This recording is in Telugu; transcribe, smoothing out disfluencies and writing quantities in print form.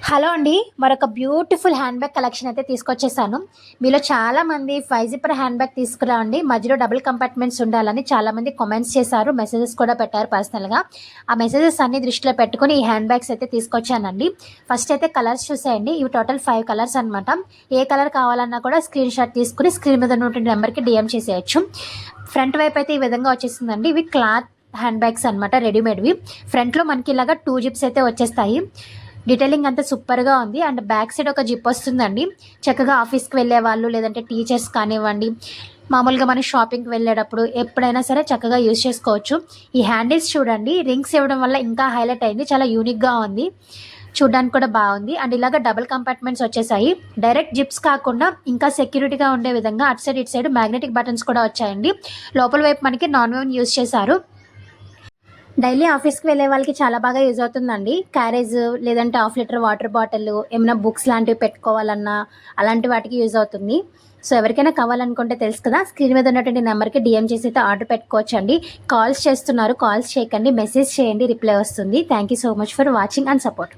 హలో అండి. మరొక బ్యూటిఫుల్ హ్యాండ్ బ్యాగ్ కలెక్షన్ అయితే తీసుకొచ్చేసాను. మీలో చాలామంది 5 జిప్పర్ హ్యాండ్ బ్యాగ్ తీసుకురండి, మధ్యలో డబుల్ కంపార్ట్మెంట్స్ ఉండాలని చాలామంది కామెంట్స్ చేశారు. మెసేజెస్ కూడా పెట్టారు పర్సనల్‌గా. ఆ మెసేజెస్ అన్ని దృష్టిలో పెట్టుకొని ఈ హ్యాండ్ బ్యాగ్స్ అయితే తీసుకొచ్చానండి. ఫస్ట్ అయితే కలర్స్ చూసేయండి. ఇవి టోటల్ 5 కలర్స్ అనమాట. ఏ కలర్ కావాలన్నా కూడా స్క్రీన్ షాట్ తీసుకొని స్క్రీన్ మీద ఉన్నటువంటి నెంబర్‌కి డీఎం చేసేయచ్చు. ఫ్రంట్ వైపు అయితే ఈ విధంగా వచ్చేసిందండి. ఇవి క్లాత్ హ్యాండ్ బ్యాగ్స్ అనమాట, రెడీమేడ్‌వి. ఫ్రంట్‌లో మనకి ఇలాగా 2 జిప్స్ అయితే వచ్చేస్తాయి. డీటెయిలింగ్ అంతా సూపర్గా ఉంది. అండ్ బ్యాక్ సైడ్ ఒక జిప్ వస్తుందండి. చక్కగా ఆఫీస్కి వెళ్ళే వాళ్ళు, లేదంటే టీచర్స్ కానివ్వండి, మామూలుగా మనం షాపింగ్కి వెళ్ళేటప్పుడు ఎప్పుడైనా సరే చక్కగా యూజ్ చేసుకోవచ్చు. ఈ హ్యాండిల్స్ చూడండి, రింగ్స్ ఇవ్వడం వల్ల ఇంకా హైలైట్ అయింది. చాలా యూనిక్గా ఉంది, చూడడానికి కూడా బాగుంది. అండ్ ఇలాగ డబుల్ కంపార్ట్మెంట్స్ వచ్చేసాయి. డైరెక్ట్ జిప్స్ కాకుండా ఇంకా సెక్యూరిటీగా ఉండే విధంగా అటు సైడ్ ఇటు సైడ్ మ్యాగ్నెటిక్ బటన్స్ కూడా వచ్చాయండి. లోపల వైపు మనకి నాన్ వెన్ యూజ్ చేశారు. డైలీ ఆఫీస్కి వెళ్ళే వాళ్ళకి చాలా బాగా యూజ్ అవుతుందండి. క్యారేజ్, లేదంటే హాఫ్ లీటర్ వాటర్ బాటిల్, ఏమైనా బుక్స్ లాంటివి పెట్టుకోవాలన్నా అలాంటి వాటికి యూజ్ అవుతుంది. సో ఎవరికైనా కావాలనుకుంటే తెలుసు కదా, స్క్రీన్ మీద ఉన్నటువంటి నెంబర్కి డిఎం చేసి అయితే ఆర్డర్ పెట్టుకోవచ్చండి. కాల్స్ చేస్తున్నారు, కాల్స్ చేయకండి, మెసేజ్ చేయండి, రిప్లై వస్తుంది. Thank you so much for watching and support.